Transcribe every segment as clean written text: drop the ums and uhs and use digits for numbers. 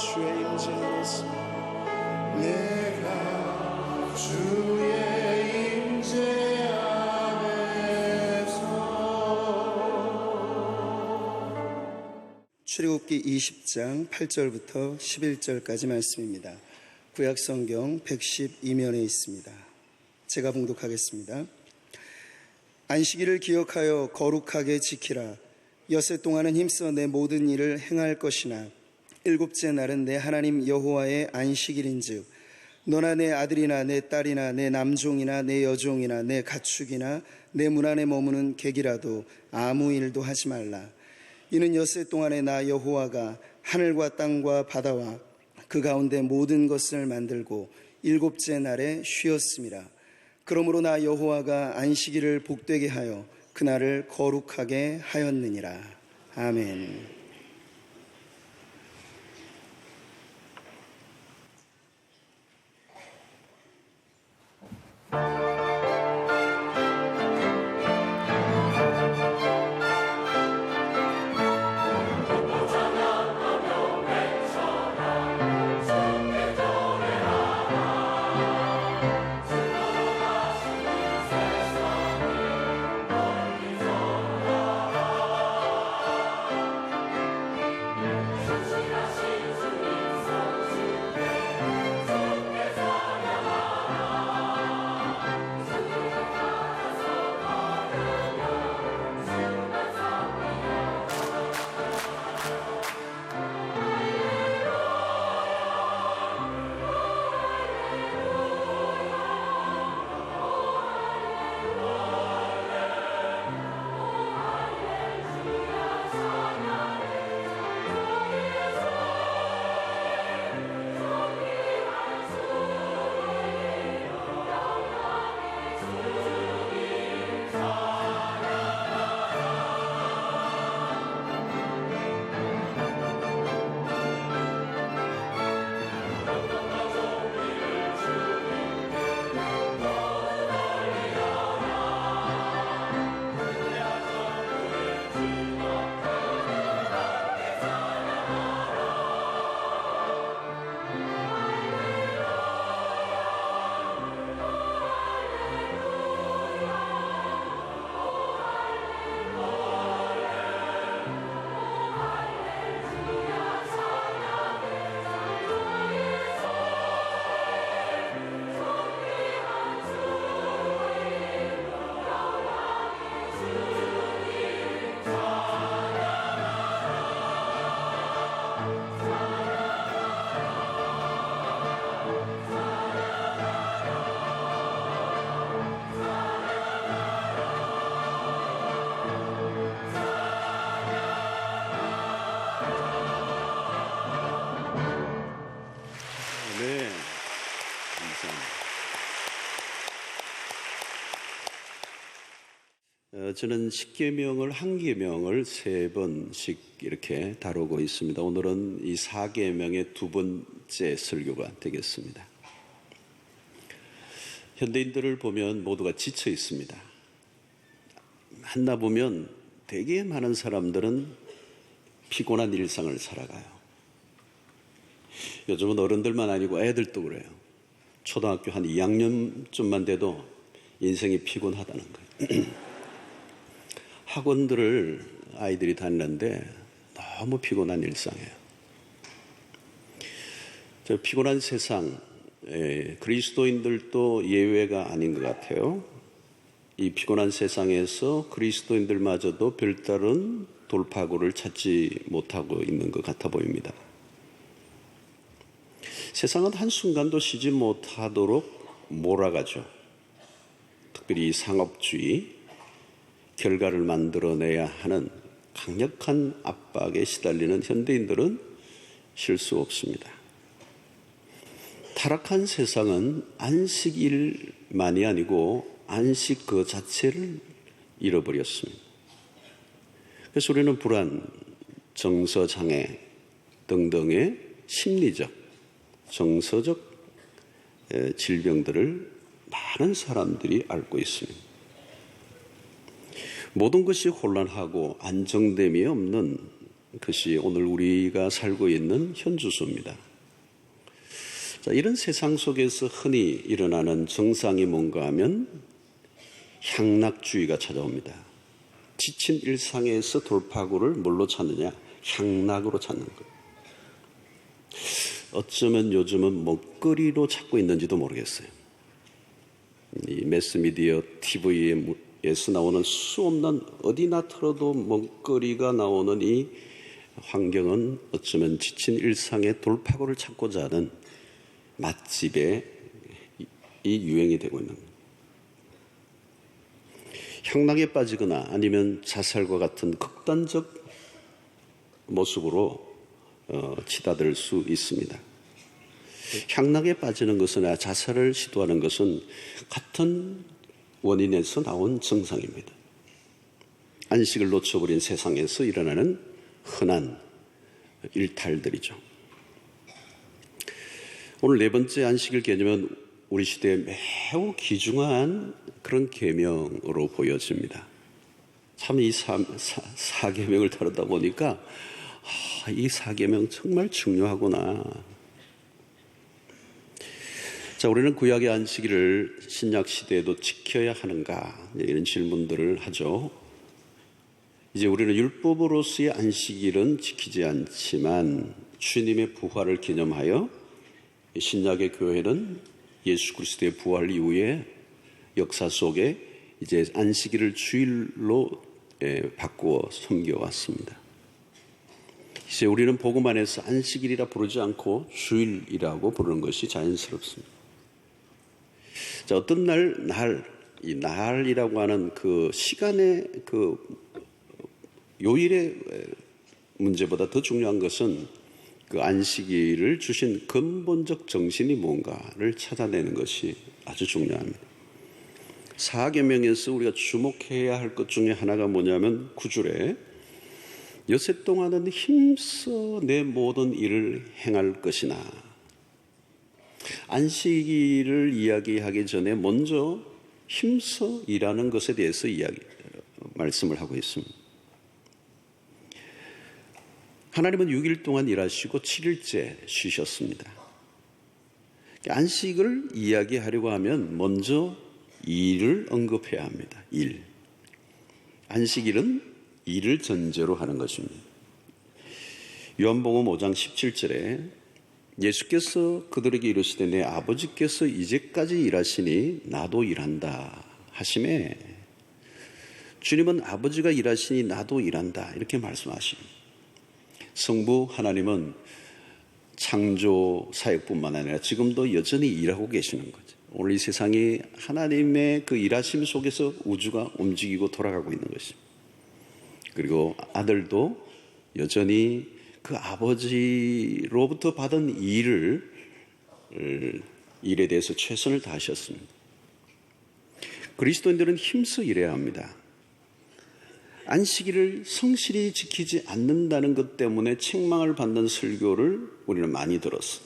주의 임재에서 내가 주의 임재 안에서. 출애굽기 20장 8절부터 11절까지 말씀입니다. 구약성경 112면에 있습니다. 제가 봉독하겠습니다. 안식일을 기억하여 거룩하게 지키라. 엿새 동안은 힘써 내 모든 일을 행할 것이나 일곱째 날은 내 하나님 여호와의 안식일인즉 너나 내 아들이나 내 딸이나 내 남종이나 내 여종이나 내 가축이나 내 문 안에 머무는 객이라도 아무 일도 하지 말라. 이는 엿새 동안에 나 여호와가 하늘과 땅과 바다와 그 가운데 모든 것을 만들고 일곱째 날에 쉬었음이라. 그러므로 나 여호와가 안식일을 복되게 하여 그날을 거룩하게 하였느니라. 아멘. 저는 십계명을 한 계명을 세 번씩 이렇게 다루고 있습니다. 오늘은 이 4계명의 두 번째 설교가 되겠습니다. 현대인들을 보면 모두가 지쳐 있습니다. 만나보면 되게 많은 사람들은 피곤한 일상을 살아가요. 요즘은 어른들만 아니고 애들도 그래요. 초등학교 한 2학년쯤만 돼도 인생이 피곤하다는 거예요. 학원들을 아이들이 다니는데 너무 피곤한 일상이에요. 저 피곤한 세상, 그리스도인들도 예외가 아닌 것 같아요. 이 피곤한 세상에서 그리스도인들마저도 별다른 돌파구를 찾지 못하고 있는 것 같아 보입니다. 세상은 한순간도 쉬지 못하도록 몰아가죠. 특별히 이 상업주의, 결과를 만들어내야 하는 강력한 압박에 시달리는 현대인들은 쉴 수 없습니다. 타락한 세상은 안식일만이 아니고 안식 그 자체를 잃어버렸습니다. 그래서 우리는 불안, 정서장애 등등의 심리적, 정서적 질병들을 많은 사람들이 앓고 있습니다. 모든 것이 혼란하고 안정됨이 없는 그것이 오늘 우리가 살고 있는 현주소입니다. 자, 이런 세상 속에서 흔히 일어나는 정상이 뭔가 하면 향락주의가 찾아옵니다. 지친 일상에서 돌파구를 뭘로 찾느냐? 향락으로 찾는 거예요. 어쩌면 요즘은 먹거리로 찾고 있는지도 모르겠어요. 이 매스미디어 TV에서 나오는 수 없는 어디나 틀어도 먹거리가 나오는 이 환경은 어쩌면 지친 일상의 돌파구를 찾고자 하는 맛집의 이 유행이 되고 있는 거예요. 향락에 빠지거나 아니면 자살과 같은 극단적 모습으로 치닫을 수 있습니다. 향락에 빠지는 것이나 자살을 시도하는 것은 같은 원인에서 나온 증상입니다. 안식을 놓쳐버린 세상에서 일어나는 흔한 일탈들이죠. 오늘 네 번째 안식일 개념은 우리 시대에 매우 귀중한 그런 계명으로 보여집니다. 참 이 사계명을 다루다 보니까 이 사계명 정말 중요하구나. 자, 우리는 구약의 안식일을 신약 시대에도 지켜야 하는가 이런 질문들을 하죠. 이제 우리는 율법으로서의 안식일은 지키지 않지만 주님의 부활을 기념하여 신약의 교회는 예수 그리스도의 부활 이후에 역사 속에 이제 안식일을 주일로 바꾸어 섬겨왔습니다. 이제 우리는 복음 안에서 안식일이라 부르지 않고 주일이라고 부르는 것이 자연스럽습니다. 자, 어떤 이 날이라고 하는 그 시간의 그 요일의 문제보다 더 중요한 것은 그 안식일을 주신 근본적 정신이 뭔가를 찾아내는 것이 아주 중요합니다. 사계명에서 우리가 주목해야 할 것 중에 하나가 뭐냐면 9절에 여세 동안은 힘써 내 모든 일을 행할 것이나, 안식일을 이야기하기 전에 먼저 힘써 일하는 것에 대해서 말씀을 하고 있습니다. 하나님은 6일 동안 일하시고 7일째 쉬셨습니다. 안식을 이야기하려고 하면 먼저 일을 언급해야 합니다. 일. 안식일은 일을 전제로 하는 것입니다. 요한복음 5장 17절에 예수께서 그들에게 이르시되 내 아버지께서 이제까지 일하시니 나도 일한다 하시매, 주님은 아버지가 일하시니 나도 일한다 이렇게 말씀하십니다. 성부 하나님은 창조 사역뿐만 아니라 지금도 여전히 일하고 계시는 거죠. 오늘 이 세상이 하나님의 그 일하심 속에서 우주가 움직이고 돌아가고 있는 것입니다. 그리고 아들도 여전히 그 아버지로부터 받은 일에 대해서 최선을 다하셨습니다. 그리스도인들은 힘써 일해야 합니다. 안식일을 성실히 지키지 않는다는 것 때문에 책망을 받는 설교를 우리는 많이 들었어요.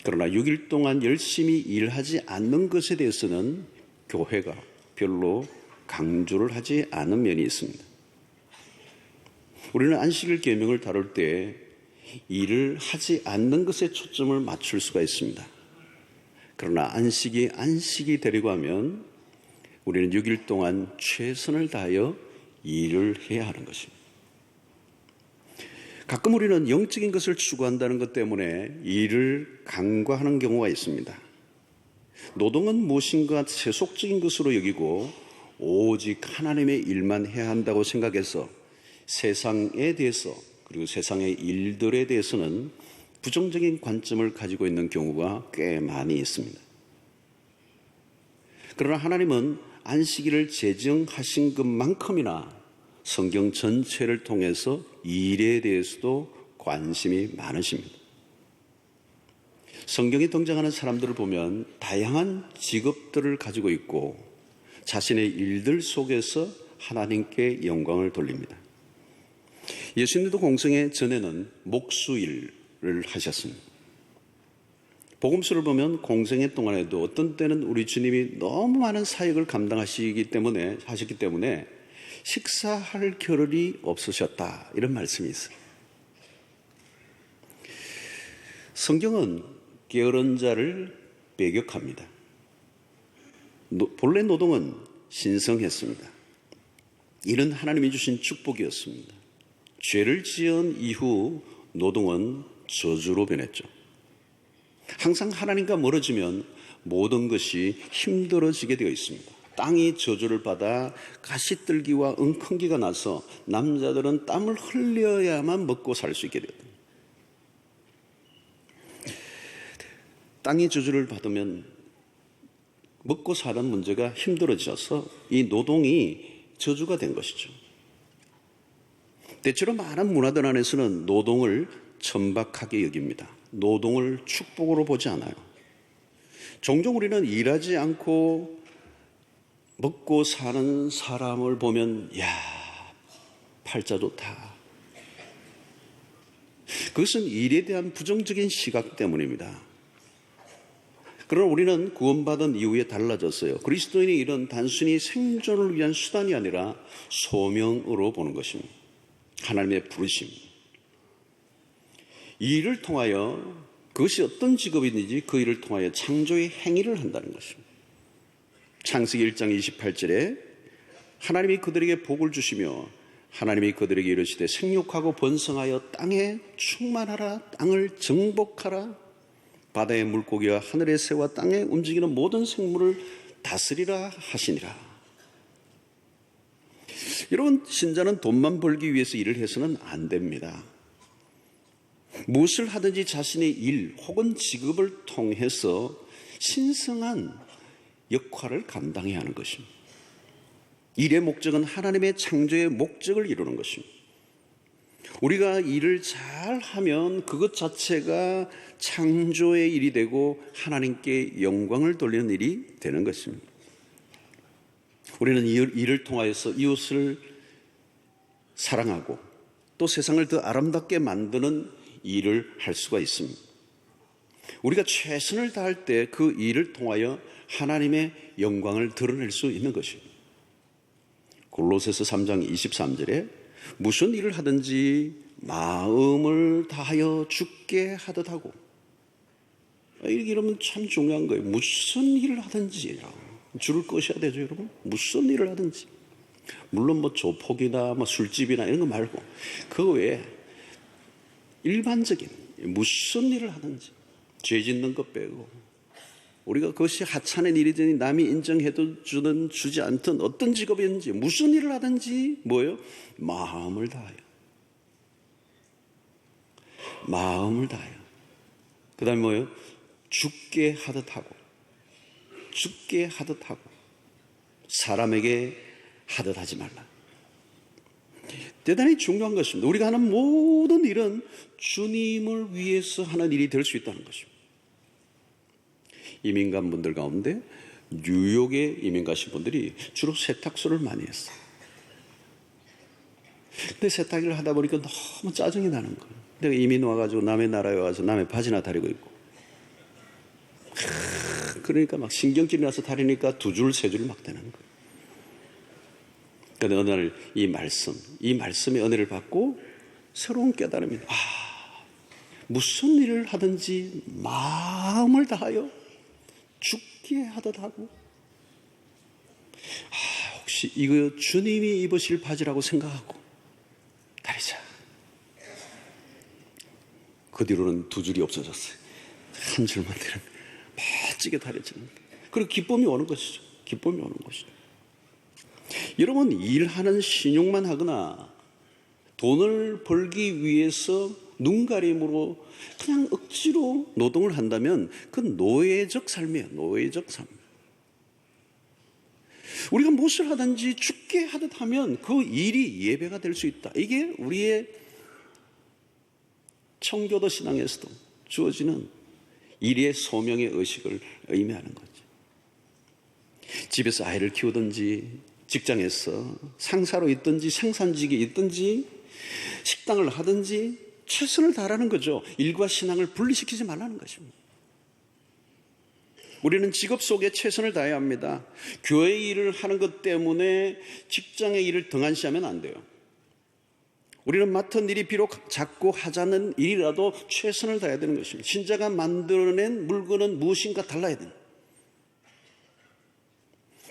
그러나 6일 동안 열심히 일하지 않는 것에 대해서는 교회가 별로 강조를 하지 않은 면이 있습니다. 우리는 안식일 계명을 다룰 때 일을 하지 않는 것에 초점을 맞출 수가 있습니다. 그러나 안식이 되려고 하면 우리는 6일 동안 최선을 다하여 일을 해야 하는 것입니다. 가끔 우리는 영적인 것을 추구한다는 것 때문에 일을 간과하는 경우가 있습니다. 노동은 무엇인가 세속적인 것으로 여기고 오직 하나님의 일만 해야 한다고 생각해서 세상에 대해서 그리고 세상의 일들에 대해서는 부정적인 관점을 가지고 있는 경우가 꽤 많이 있습니다. 그러나 하나님은 안식일을 제정하신 것만큼이나 성경 전체를 통해서 일에 대해서도 관심이 많으십니다. 성경에 등장하는 사람들을 보면 다양한 직업들을 가지고 있고 자신의 일들 속에서 하나님께 영광을 돌립니다. 예수님도 공생애 전에는 목수일을 하셨습니다. 복음서를 보면 공생애 동안에도 어떤 때는 우리 주님이 너무 많은 사역을 하셨기 때문에 식사할 겨를이 없으셨다. 이런 말씀이 있어요. 성경은 게으른 자를 배격합니다. 본래 노동은 신성했습니다. 이는 하나님이 주신 축복이었습니다. 죄를 지은 이후 노동은 저주로 변했죠. 항상 하나님과 멀어지면 모든 것이 힘들어지게 되어 있습니다. 땅이 저주를 받아 가시들기와 엉겅기가 나서 남자들은 땀을 흘려야만 먹고 살 수 있게 됩니다. 땅이 저주를 받으면 먹고 사는 문제가 힘들어져서 이 노동이 저주가 된 것이죠. 대체로 많은 문화들 안에서는 노동을 천박하게 여깁니다. 노동을 축복으로 보지 않아요. 종종 우리는 일하지 않고 먹고 사는 사람을 보면 야, 팔자 좋다. 그것은 일에 대한 부정적인 시각 때문입니다. 그러나 우리는 구원받은 이후에 달라졌어요. 그리스도인의 일은 단순히 생존을 위한 수단이 아니라 소명으로 보는 것입니다. 하나님의 부르심. 이 일을 통하여 그것이 어떤 직업이든지 그 일을 통하여 창조의 행위를 한다는 것입니다. 창세기 1장 28절에 하나님이 그들에게 복을 주시며 하나님이 그들에게 이르시되 생육하고 번성하여 땅에 충만하라, 땅을 정복하라, 바다의 물고기와 하늘의 새와 땅에 움직이는 모든 생물을 다스리라 하시니라. 여러분, 신자는 돈만 벌기 위해서 일을 해서는 안 됩니다. 무엇을 하든지 자신의 일 혹은 직업을 통해서 신성한 역할을 감당해야 하는 것입니다. 일의 목적은 하나님의 창조의 목적을 이루는 것입니다. 우리가 일을 잘하면 그것 자체가 창조의 일이 되고 하나님께 영광을 돌리는 일이 되는 것입니다. 우리는 이 일을 통하여서 이웃을 사랑하고 또 세상을 더 아름답게 만드는 일을 할 수가 있습니다. 우리가 최선을 다할 때 그 일을 통하여 하나님의 영광을 드러낼 수 있는 것입니다. 골로새서 3장 23절에 무슨 일을 하든지 마음을 다하여 주께 하듯 하고, 이러면 참 중요한 거예요. 무슨 일을 하든지 줄을 꺼셔야 되죠, 여러분. 무슨 일을 하든지. 물론 뭐 조폭이나 뭐 술집이나 이런 거 말고 그 외에 일반적인 무슨 일을 하든지 죄 짓는 것 빼고 우리가 그것이 하찮은 일이든지 남이 인정해도 주지 않던 어떤 직업이든지 무슨 일을 하든지 뭐예요? 마음을 다하여. 마음을 다하여. 그 다음에 뭐예요? 죽게 하듯 하고, 죽게 하듯 하고, 사람에게 하듯 하지 말라. 대단히 중요한 것입니다. 우리가 하는 모든 일은 주님을 위해서 하는 일이 될 수 있다는 것입니다. 이민 간 분들 가운데 뉴욕에 이민 가신 분들이 주로 세탁소를 많이 했어요. 근데 세탁일을 하다 보니까 너무 짜증이 나는 거예요. 내가 이민 와가지고 남의 나라에 와서 남의 바지나 다리고 있고, 그러니까 막 신경질이 나서 다리니까 2줄, 3줄 막 되는 거예요. 그런데 어느 날 이 말씀의 은혜를 받고 새로운 깨달음이, 무슨 일을 하든지 마음을 다하여 죽게 하듯 하고, 혹시 이거 주님이 입으실 바지라고 생각하고 다리자. 그 뒤로는 2줄이 없어졌어요. 한 줄만 되는, 멋지게 다려지는. 그리고 기쁨이 오는 것이죠. 기쁨이 오는 것이죠. 여러분, 일하는 신용만 하거나 돈을 벌기 위해서 눈가림으로 그냥 억지로 노동을 한다면 그건 노예적 삶이에요. 노예적 삶. 우리가 무엇을 하든지 죽게 하듯 하면 그 일이 예배가 될 수 있다. 이게 우리의 청교도 신앙에서도 주어지는 일의 소명의 의식을 의미하는 거죠. 집에서 아이를 키우든지, 직장에서 상사로 있든지, 생산직에 있든지, 식당을 하든지 최선을 다하라는 거죠. 일과 신앙을 분리시키지 말라는 것입니다. 우리는 직업 속에 최선을 다해야 합니다. 교회 일을 하는 것 때문에 직장의 일을 등한시하면 안 돼요. 우리는 맡은 일이 비록 작고 하자는 일이라도 최선을 다해야 되는 것입니다. 신자가 만들어낸 물건은 무엇인가 달라야 됩니다.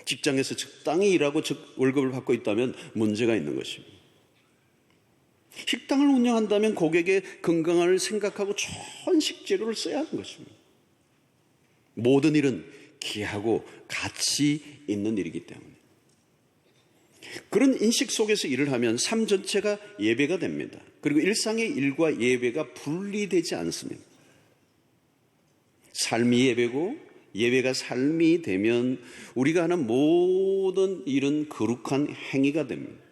직장에서 적당히 일하고 월급을 받고 있다면 문제가 있는 것입니다. 식당을 운영한다면 고객의 건강을 생각하고 좋은 식재료를 써야 하는 것입니다. 모든 일은 귀하고 가치 있는 일이기 때문에 그런 인식 속에서 일을 하면 삶 전체가 예배가 됩니다. 그리고 일상의 일과 예배가 분리되지 않습니다. 삶이 예배고 예배가 삶이 되면 우리가 하는 모든 일은 거룩한 행위가 됩니다.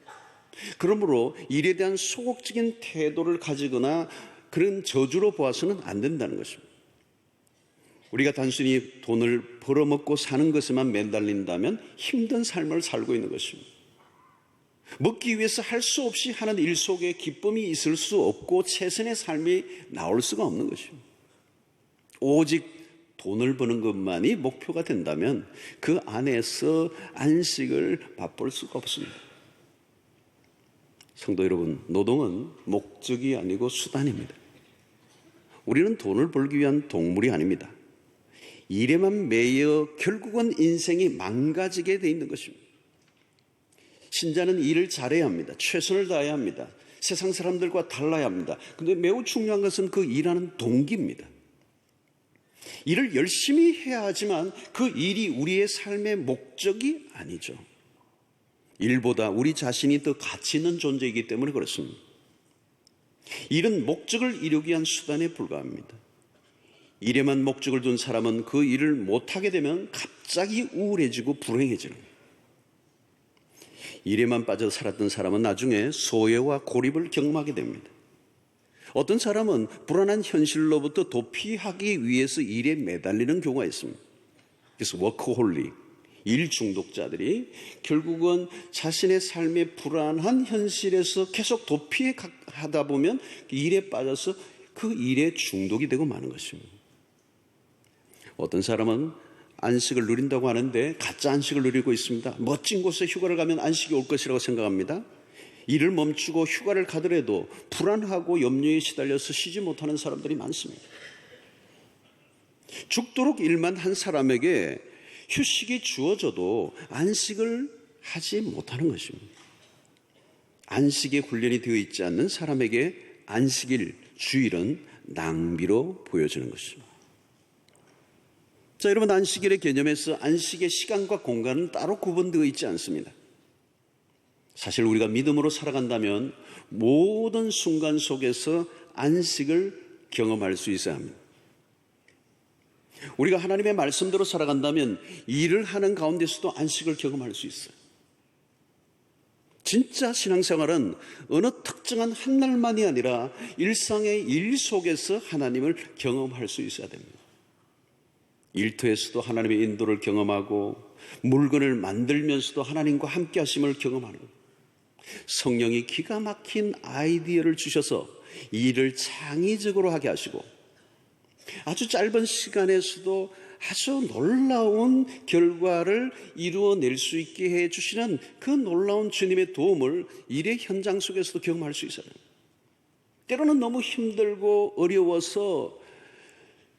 그러므로 일에 대한 소극적인 태도를 가지거나 그런 저주로 보아서는 안 된다는 것입니다. 우리가 단순히 돈을 벌어먹고 사는 것에만 매달린다면 힘든 삶을 살고 있는 것입니다. 먹기 위해서 할 수 없이 하는 일 속에 기쁨이 있을 수 없고 최선의 삶이 나올 수가 없는 것입니다. 오직 돈을 버는 것만이 목표가 된다면 그 안에서 안식을 맛볼 수가 없습니다. 성도 여러분, 노동은 목적이 아니고 수단입니다. 우리는 돈을 벌기 위한 동물이 아닙니다. 일에만 매여 결국은 인생이 망가지게 돼 있는 것입니다. 신자는 일을 잘해야 합니다. 최선을 다해야 합니다. 세상 사람들과 달라야 합니다. 그런데 매우 중요한 것은 그 일하는 동기입니다. 일을 열심히 해야 하지만 그 일이 우리의 삶의 목적이 아니죠. 일보다 우리 자신이 더 가치 있는 존재이기 때문에 그렇습니다. 일은 목적을 이루기 위한 수단에 불과합니다. 일에만 목적을 둔 사람은 그 일을 못하게 되면 갑자기 우울해지고 불행해지는 거예요. 일에만 빠져 살았던 사람은 나중에 소외와 고립을 경험하게 됩니다. 어떤 사람은 불안한 현실로부터 도피하기 위해서 일에 매달리는 경우가 있습니다. 그래서 워커홀릭, 일 중독자들이 결국은 자신의 삶의 불안한 현실에서 계속 도피하다 보면 일에 빠져서 그 일에 중독이 되고 마는 것입니다. 어떤 사람은 안식을 누린다고 하는데 가짜 안식을 누리고 있습니다. 멋진 곳에 휴가를 가면 안식이 올 것이라고 생각합니다. 일을 멈추고 휴가를 가더라도 불안하고 염려에 시달려서 쉬지 못하는 사람들이 많습니다. 죽도록 일만 한 사람에게 휴식이 주어져도 안식을 하지 못하는 것입니다. 안식에 훈련이 되어 있지 않는 사람에게 안식일, 주일은 낭비로 보여지는 것입니다. 자, 여러분, 안식일의 개념에서 안식의 시간과 공간은 따로 구분되어 있지 않습니다. 사실 우리가 믿음으로 살아간다면 모든 순간 속에서 안식을 경험할 수 있어야 합니다. 우리가 하나님의 말씀대로 살아간다면 일을 하는 가운데서도 안식을 경험할 수 있어요. 진짜 신앙생활은 어느 특정한 한 날만이 아니라 일상의 일 속에서 하나님을 경험할 수 있어야 됩니다. 일터에서도 하나님의 인도를 경험하고 물건을 만들면서도 하나님과 함께 하심을 경험하는 것. 성령이 기가 막힌 아이디어를 주셔서 일을 창의적으로 하게 하시고 아주 짧은 시간에서도 아주 놀라운 결과를 이루어낼 수 있게 해주시는 그 놀라운 주님의 도움을 일의 현장 속에서도 경험할 수 있어요. 때로는 너무 힘들고 어려워서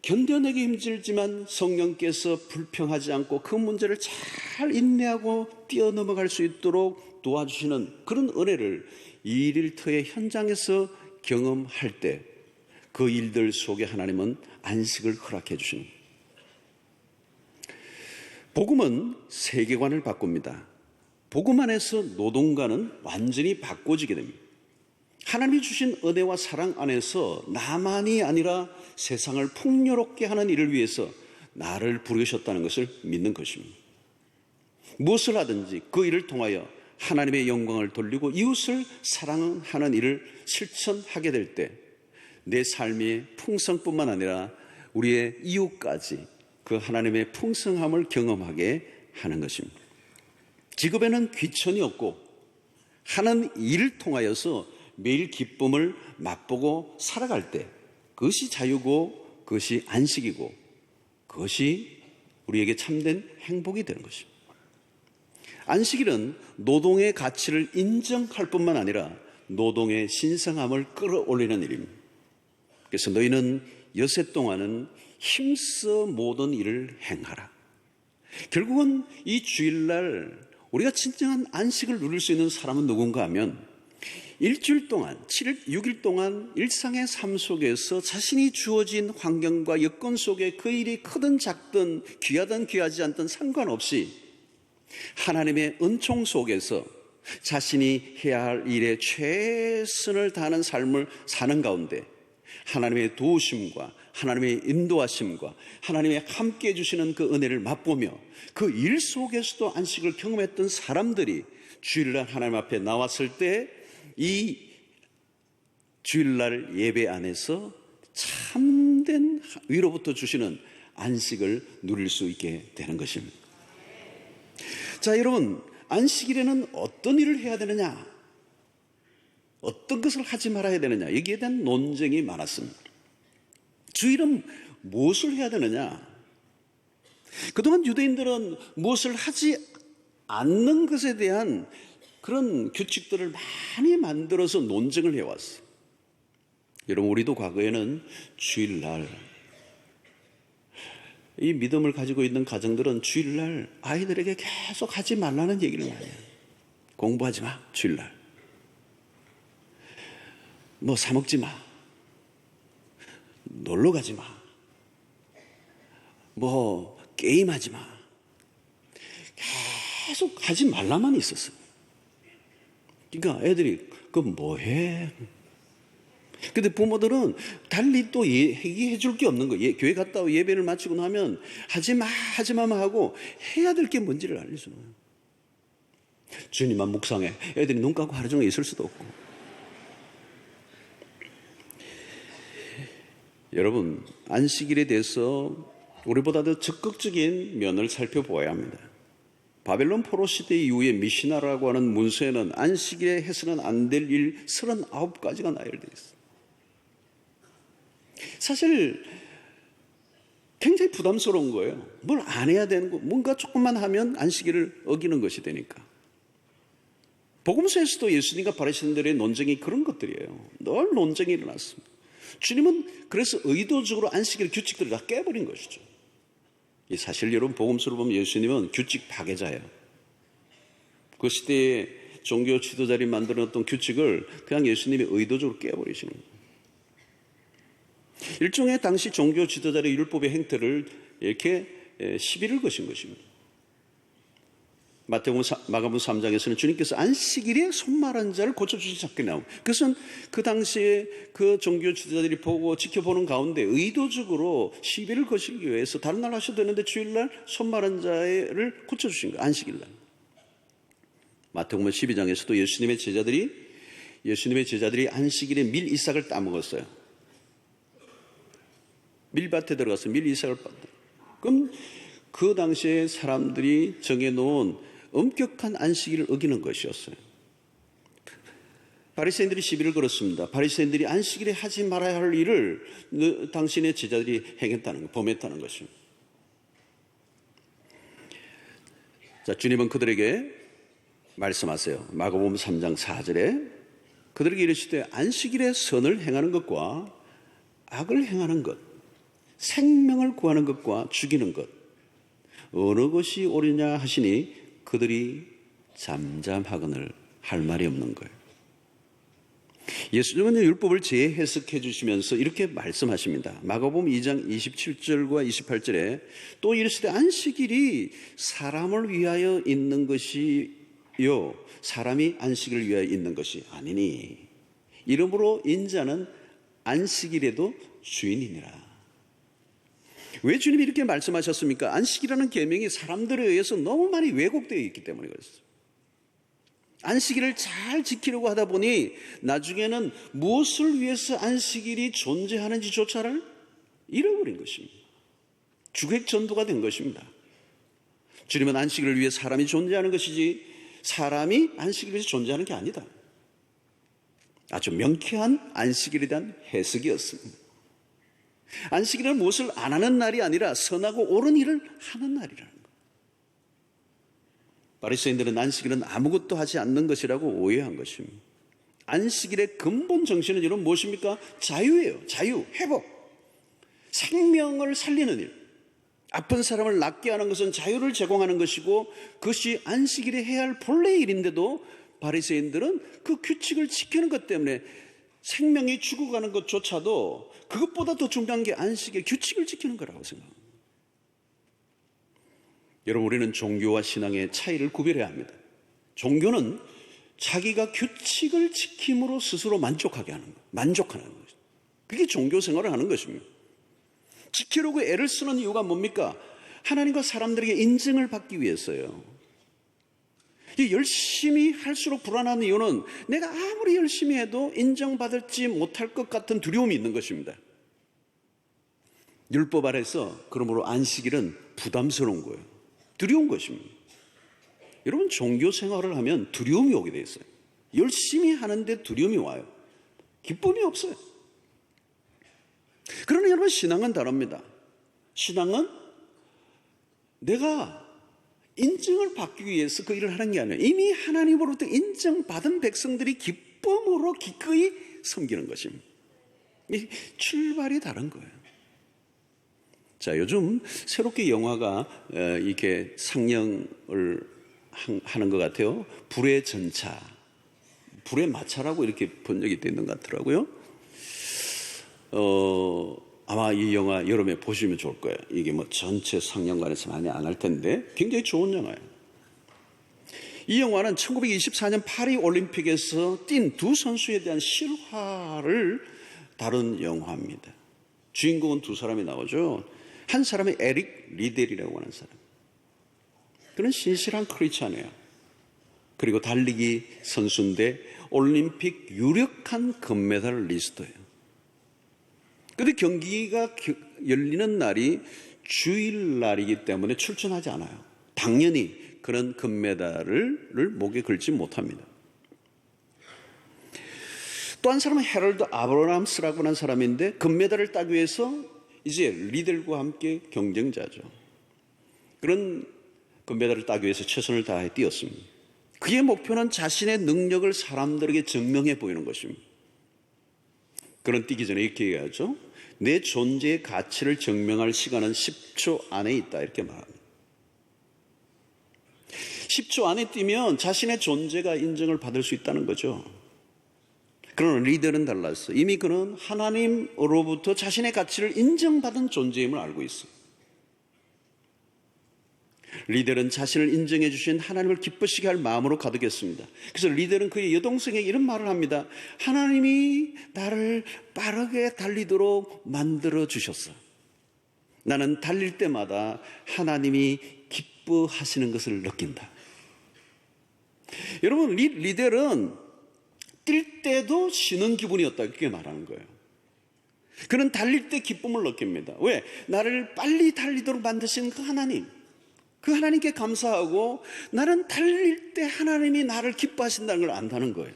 견뎌내기 힘들지만 성령께서 불평하지 않고 그 문제를 잘 인내하고 뛰어넘어갈 수 있도록 도와주시는 그런 은혜를 일터의 현장에서 경험할 때 그 일들 속에 하나님은 안식을 허락해 주시는 거예요. 복음은 세계관을 바꿉니다. 복음 안에서 노동과는 완전히 바꿔지게 됩니다. 하나님이 주신 은혜와 사랑 안에서 나만이 아니라 세상을 풍요롭게 하는 일을 위해서 나를 부르셨다는 것을 믿는 것입니다. 무엇을 하든지 그 일을 통하여 하나님의 영광을 돌리고 이웃을 사랑하는 일을 실천하게 될 때 내 삶의 풍성뿐만 아니라 우리의 이웃까지 그 하나님의 풍성함을 경험하게 하는 것입니다. 직업에는 귀천이 없고 하는 일을 통하여서 매일 기쁨을 맛보고 살아갈 때 그것이 자유고 그것이 안식이고 그것이 우리에게 참된 행복이 되는 것입니다. 안식일은 노동의 가치를 인정할 뿐만 아니라 노동의 신성함을 끌어올리는 일입니다. 그래서 너희는 여세 동안은 힘써 모든 일을 행하라. 결국은 이 주일날 우리가 진정한 안식을 누릴 수 있는 사람은 누군가 하면 일주일 동안 7일, 6일 동안 일상의 삶 속에서 자신이 주어진 환경과 여건 속에 그 일이 크든 작든 귀하든 귀하지 않든 상관없이 하나님의 은총 속에서 자신이 해야 할 일에 최선을 다하는 삶을 사는 가운데 하나님의 도우심과 하나님의 인도하심과 하나님의 함께해 주시는 그 은혜를 맛보며 그 일 속에서도 안식을 경험했던 사람들이 주일날 하나님 앞에 나왔을 때 이 주일날 예배 안에서 참된 위로부터 주시는 안식을 누릴 수 있게 되는 것입니다. 자, 여러분, 안식일에는 어떤 일을 해야 되느냐, 어떤 것을 하지 말아야 되느냐, 여기에 대한 논쟁이 많았습니다. 주일은 무엇을 해야 되느냐? 그동안 유대인들은 무엇을 하지 않는 것에 대한 그런 규칙들을 많이 만들어서 논쟁을 해왔어요. 여러분, 우리도 과거에는 주일날, 이 믿음을 가지고 있는 가정들은 주일날 아이들에게 계속 하지 말라는 얘기를 많이 해요. 공부하지 마, 주일날. 뭐 사 먹지 마. 놀러 가지 마. 뭐 게임하지 마. 계속 하지 말라만 있었어요. 그러니까 애들이 그럼 뭐해? 근데 부모들은 달리 또 얘기해 줄 게 없는 거예요. 교회 갔다 오고 예배를 마치고 나면 하지마 하고 해야 될 게 뭔지를 알려주는 거예요. 주님만 묵상해. 애들이 눈 감고 하루 종일 있을 수도 없고. 여러분, 안식일에 대해서 우리보다 더 적극적인 면을 살펴보아야 합니다. 바벨론 포로 시대 이후에 미시나라고 하는 문서에는 안식일에 해서는 안 될 일 39가지가 나열되어 있어요. 사실 굉장히 부담스러운 거예요. 뭘 안 해야 되는 거, 뭔가 조금만 하면 안식일을 어기는 것이 되니까. 복음서에서도 예수님과 바리새인들의 논쟁이 그런 것들이에요. 늘 논쟁이 일어났습니다. 주님은 그래서 의도적으로 안식일 규칙들을 다 깨버린 것이죠. 사실 여러분, 복음서를 보면 예수님은 규칙 파괴자예요. 그 시대에 종교 지도자들이 만들어놨던 규칙을 그냥 예수님이 의도적으로 깨버리시는 거예요. 일종의 당시 종교 지도자들의 율법의 행태를 이렇게 시비를 거신 것입니다. 마가복음 3장에서는 주님께서 안식일에 손마른 자를 고쳐주신 사건이 나옵니다. 그것은 그 당시에 그 종교 지도자들이 보고 지켜보는 가운데 의도적으로 시비를 거시기 위해서 다른 날 하셔도 되는데 주일날 손마른 자를 고쳐주신 거예요. 안식일날. 마태복음 12장에서도 예수님의 제자들이 안식일에 밀 이삭을 따먹었어요. 밀밭에 들어가서 밀 이삭을 빻다. 그럼 그 당시에 사람들이 정해놓은 엄격한 안식일을 어기는 것이었어요. 바리새인들이 시비를 걸었습니다. 바리새인들이 안식일에 하지 말아야 할 일을 당신의 제자들이 행했다는 것, 범했다는 것입니다. 자, 주님은 그들에게 말씀하세요. 마가복음 3장 4절에 그들에게 이르시되 안식일에 선을 행하는 것과 악을 행하는 것, 생명을 구하는 것과 죽이는 것, 어느 것이 옳으냐 하시니 그들이 잠잠하거늘 할 말이 없는 거예요. 예수님은 율법을 재해석해 주시면서 이렇게 말씀하십니다. 마가복음 2장 27절과 28절에 또 이르시되 안식일이 사람을 위하여 있는 것이요 사람이 안식일을 위하여 있는 것이 아니니 이러므로 인자는 안식일에도 주인이니라. 왜 주님이 이렇게 말씀하셨습니까? 안식이라는 계명이 사람들에 의해서 너무 많이 왜곡되어 있기 때문에 그렇습니다. 안식일을 잘 지키려고 하다 보니 나중에는 무엇을 위해서 안식일이 존재하는지조차를 잃어버린 것입니다. 주객전도가 된 것입니다. 주님은 안식일을 위해 사람이 존재하는 것이지 사람이 안식일을 위해서 존재하는 게 아니다. 아주 명쾌한 안식일에 대한 해석이었습니다. 안식일은 무엇을 안 하는 날이 아니라 선하고 옳은 일을 하는 날이라는 거예요. 바리새인들은 안식일은 아무것도 하지 않는 것이라고 오해한 것입니다. 안식일의 근본 정신은 여러분 무엇입니까? 자유예요. 자유, 회복. 생명을 살리는 일. 아픈 사람을 낫게 하는 것은 자유를 제공하는 것이고 그것이 안식일에 해야 할 본래의 일인데도 바리새인들은 그 규칙을 지키는 것 때문에 생명이 죽어가는 것조차도 그것보다 더 중요한 게 안식일 규칙을 지키는 거라고 생각합니다. 여러분, 우리는 종교와 신앙의 차이를 구별해야 합니다. 종교는 자기가 규칙을 지킴으로 스스로 만족하게 하는 거예요. 만족하는 거죠. 그게 종교 생활을 하는 것입니다. 지키려고 애를 쓰는 이유가 뭡니까? 하나님과 사람들에게 인정을 받기 위해서요. 열심히 할수록 불안한 이유는 내가 아무리 열심히 해도 인정받을지 못할 것 같은 두려움이 있는 것입니다. 율법 아래서 그러므로 안식일은 부담스러운 거예요. 두려운 것입니다. 여러분, 종교 생활을 하면 두려움이 오게 돼 있어요. 열심히 하는데 두려움이 와요. 기쁨이 없어요. 그러나 여러분, 신앙은 다릅니다. 신앙은 내가 인정을 받기 위해서 그 일을 하는 게 아니에요. 이미 하나님으로부터 인정받은 백성들이 기쁨으로 기꺼이 섬기는 것입니다. 이 출발이 다른 거예요. 자, 요즘 새롭게 영화가 이렇게 상영을 하는 것 같아요. 불의 전차, 불의 마차라고 이렇게 번역이 되어 있는 것 같더라고요. 아마 이 영화 여름에 보시면 좋을 거예요. 이게 뭐 전체 상영관에서 많이 안 할 텐데 굉장히 좋은 영화예요. 이 영화는 1924년 파리 올림픽에서 뛴 두 선수에 대한 실화를 다룬 영화입니다. 주인공은 두 사람이 나오죠. 한 사람이 에릭 리델이라고 하는 사람. 그는 신실한 크리스찬이에요. 그리고 달리기 선수인데 올림픽 유력한 금메달리스트예요. 그런데 경기가 열리는 날이 주일날이기 때문에 출전하지 않아요. 당연히 그런 금메달을 목에 걸지 못합니다. 또 한 사람은 헤럴드 아브라함스라고 하는 사람인데 금메달을 따기 위해서 이제 리델과 함께 경쟁자죠. 그런 금메달을 따기 위해서 최선을 다해 뛰었습니다. 그의 목표는 자신의 능력을 사람들에게 증명해 보이는 것입니다. 그런 뛰기 전에 이렇게 얘기하죠. 내 존재의 가치를 증명할 시간은 10초 안에 있다, 이렇게 말합니다. 10초 안에 뛰면 자신의 존재가 인정을 받을 수 있다는 거죠. 그러나 리더는 달랐어. 이미 그는 하나님으로부터 자신의 가치를 인정받은 존재임을 알고 있어. 리델은 자신을 인정해 주신 하나님을 기쁘시게 할 마음으로 가득했습니다. 그래서 리델은 그의 여동생에게 이런 말을 합니다. 하나님이 나를 빠르게 달리도록 만들어 주셨어. 나는 달릴 때마다 하나님이 기뻐하시는 것을 느낀다. 여러분, 리델은 뛸 때도 쉬는 기분이었다, 그렇게 말하는 거예요. 그는 달릴 때 기쁨을 느낍니다. 왜? 나를 빨리 달리도록 만드신 그 하나님, 그 하나님께 감사하고 나는 달릴 때 하나님이 나를 기뻐하신다는 걸 안다는 거예요.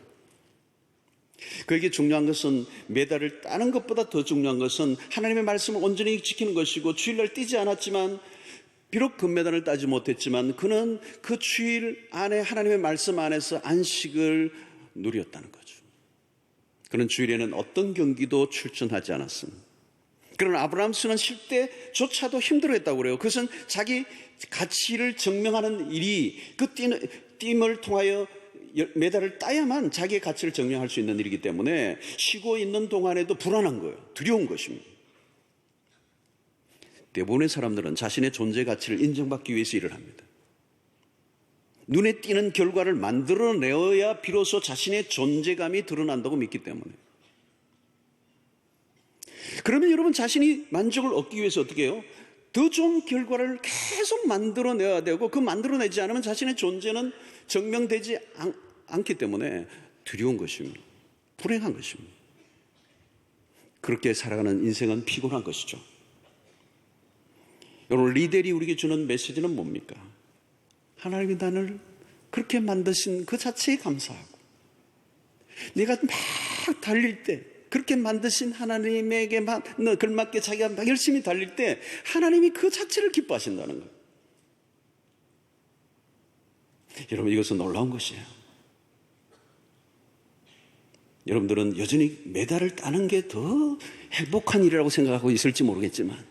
그에게 중요한 것은 메달을 따는 것보다 더 중요한 것은 하나님의 말씀을 온전히 지키는 것이고, 주일날 뛰지 않았지만 비록 금메달을 따지 못했지만 그는 그 주일 안에 하나님의 말씀 안에서 안식을 누렸다는 거죠. 그는 주일에는 어떤 경기도 출전하지 않았습니다. 그러나 아브라함스는 쉴 때조차도 힘들어했다고 그래요. 그것은 자기 가치를 증명하는 일이 그 띠임을 통하여 메달을 따야만 자기의 가치를 증명할 수 있는 일이기 때문에 쉬고 있는 동안에도 불안한 거예요. 두려운 것입니다. 대부분의 사람들은 자신의 존재 가치를 인정받기 위해서 일을 합니다. 눈에 띄는 결과를 만들어내어야 비로소 자신의 존재감이 드러난다고 믿기 때문에. 그러면 여러분, 자신이 만족을 얻기 위해서 어떻게 해요? 더 좋은 결과를 계속 만들어내야 되고, 그 만들어내지 않으면 자신의 존재는 증명되지 않기 때문에 두려운 것입니다. 불행한 것입니다. 그렇게 살아가는 인생은 피곤한 것이죠. 여러분, 리델이 우리에게 주는 메시지는 뭡니까? 하나님이 나를 그렇게 만드신 그 자체에 감사하고, 내가 막 달릴 때 그렇게 만드신 하나님에게만 걸맞게 자기가 막 열심히 달릴 때 하나님이 그 자체를 기뻐하신다는 거예요. 여러분, 이것은 놀라운 것이에요. 여러분들은 여전히 메달을 따는 게 더 행복한 일이라고 생각하고 있을지 모르겠지만,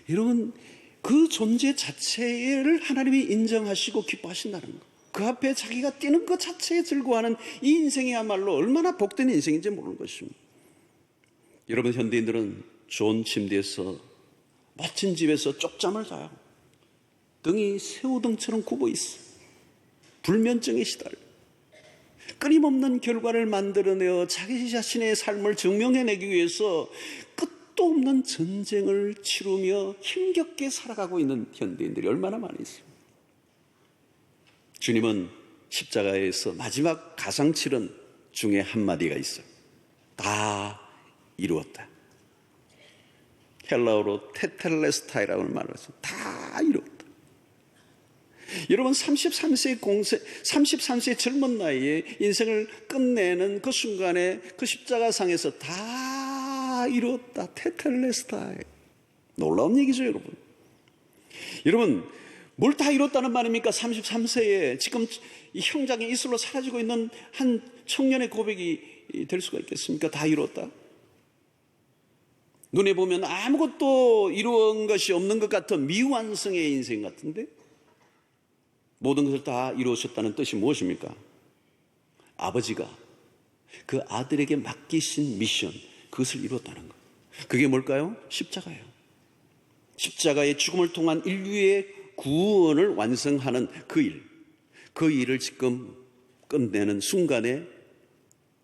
여러분, 그 존재 자체를 하나님이 인정하시고 기뻐하신다는 것, 그 앞에 자기가 뛰는 것 자체에 즐거워하는 이 인생이야말로 얼마나 복된 인생인지 모르는 것입니다. 여러분, 현대인들은 좋은 침대에서 멋진 집에서 쪽잠을 자요. 등이 새우등처럼 굽어 있어. 불면증에 시달려. 끊임없는 결과를 만들어내어 자기 자신의 삶을 증명해내기 위해서 끝도 없는 전쟁을 치르며 힘겹게 살아가고 있는 현대인들이 얼마나 많이 있습니다. 주님은 십자가에서 마지막 가상칠언 중에 한마디가 있어요. 다 이루었다. 헬라어로 테텔레스타이라고 말해서 다 이루었다. 여러분, 33세 젊은 나이에 인생을 끝내는 그 순간에 그 십자가상에서 다 이루었다. 테텔레스타이. 놀라운 얘기죠, 여러분. 여러분, 뭘 다 이뤘다는 말입니까? 33세에 지금 이 형장에 이슬로 사라지고 있는 한 청년의 고백이 될 수가 있겠습니까? 다 이뤘다. 눈에 보면 아무것도 이루은 것이 없는 것 같은 미완성의 인생 같은데, 모든 것을 다 이루셨다는 뜻이 무엇입니까? 아버지가 그 아들에게 맡기신 미션, 그것을 이루었다는 것. 그게 뭘까요? 십자가예요. 십자가의 죽음을 통한 인류의 구원을 완성하는 그 일, 그 일을 지금 끝내는 순간에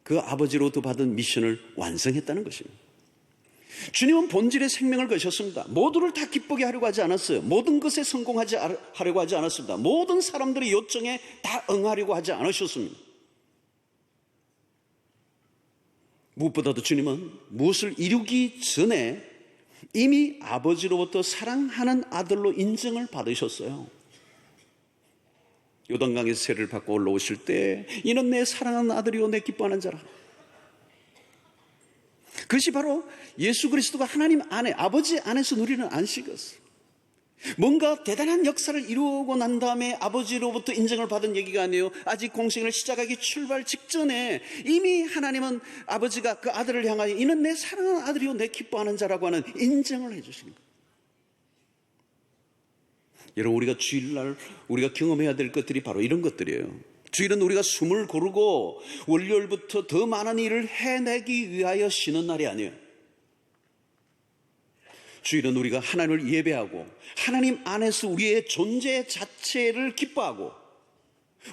그 아버지로부터 받은 미션을 완성했다는 것입니다. 주님은 본질의 생명을 거셨습니다. 모두를 다 기쁘게 하려고 하지 않았어요. 모든 것에 성공하려고 하지 않았습니다. 모든 사람들의 요청에 다 응하려고 하지 않으셨습니다. 무엇보다도 주님은 무엇을 이루기 전에 이미 아버지로부터 사랑하는 아들로 인정을 받으셨어요. 요단강에서 세례를 받고 올라오실 때 이는 내 사랑하는 아들이요 내 기뻐하는 자라. 그것이 바로 예수 그리스도가 하나님 안에, 아버지 안에서 누리는 안식이었어요. 뭔가 대단한 역사를 이루고 난 다음에 아버지로부터 인정을 받은 얘기가 아니에요. 아직 공생을 시작하기 출발 직전에 이미 하나님은 아버지가 그 아들을 향하여 이는 내 사랑하는 아들이요 내 기뻐하는 자라고 하는 인정을 해주시는 거예요. 여러분, 우리가 주일날 우리가 경험해야 될 것들이 바로 이런 것들이에요. 주일은 우리가 숨을 고르고 월요일부터 더 많은 일을 해내기 위하여 쉬는 날이 아니에요. 주일은 우리가 하나님을 예배하고 하나님 안에서 우리의 존재 자체를 기뻐하고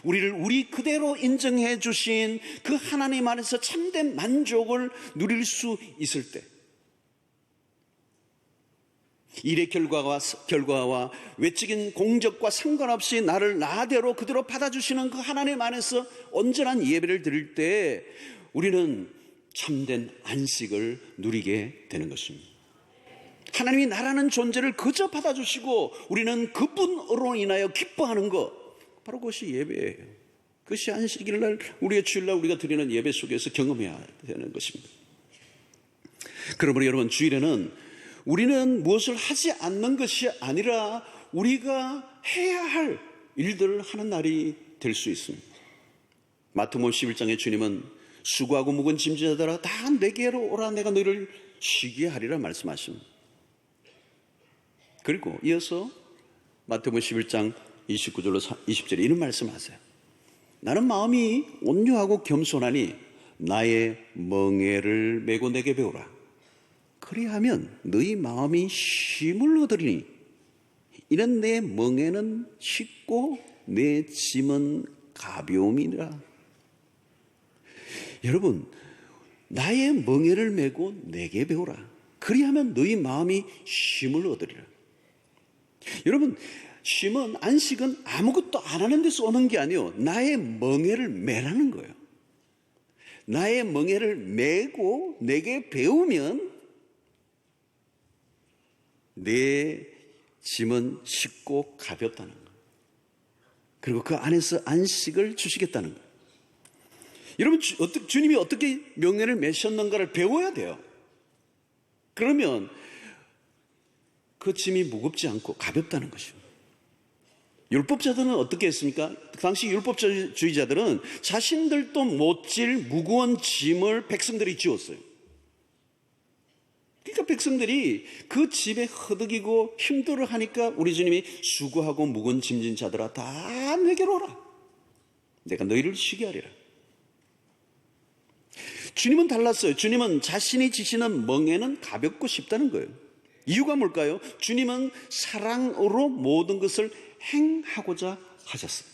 우리를 우리 그대로 인정해 주신 그 하나님 안에서 참된 만족을 누릴 수 있을 때, 일의 결과와 외적인 공적과 상관없이 나를 나대로 그대로 받아주시는 그 하나님 안에서 온전한 예배를 드릴 때 우리는 참된 안식을 누리게 되는 것입니다. 하나님이 나라는 존재를 그저 받아주시고 우리는 그분으로 인하여 기뻐하는 것, 바로 그것이 예배예요. 그것이 안식일날 우리의 주일날 우리가 드리는 예배 속에서 경험해야 되는 것입니다. 그러므로 여러분, 주일에는 우리는 무엇을 하지 않는 것이 아니라 우리가 해야 할 일들을 하는 날이 될 수 있습니다. 마태복음 11장에 주님은 수고하고 무거운 짐진자들아 다 내게로 오라 내가 너희를 쉬게 하리라 말씀하십니다. 그리고 이어서 마태복음 11장 29절로 20절에 이런 말씀하세요. 나는 마음이 온유하고 겸손하니 나의 멍에를 메고 내게 배우라. 그리하면 너희 마음이 쉼을 얻으리니 이는 내 멍에는 쉽고 내 짐은 가벼움이라. 여러분, 나의 멍에를 메고 내게 배우라. 그리하면 너희 마음이 쉼을 얻으리라. 여러분, 쉼은, 안식은 아무것도 안 하는 데서 오는 게 아니에요. 나의 멍에를 메라는 거예요. 나의 멍에를 메고 내게 배우면 내 짐은 쉽고 가볍다는 거예요. 그리고 그 안에서 안식을 주시겠다는 거예요. 여러분, 주님이 어떻게 명예를 매셨는가를 배워야 돼요. 그러면 그 짐이 무겁지 않고 가볍다는 것이죠. 율법자들은 어떻게 했습니까? 당시 율법주의자들은 자신들도 못 질 무거운 짐을 백성들이 지었어요. 그러니까 백성들이 그 짐에 허덕이고 힘들어 하니까 우리 주님이 수고하고 무거운 짐진 자들아 다 내게로 오라. 내가 너희를 쉬게 하리라. 주님은 달랐어요. 주님은 자신이 지시는 멍에는 가볍고 쉽다는 거예요. 이유가 뭘까요? 주님은 사랑으로 모든 것을 행하고자 하셨어요.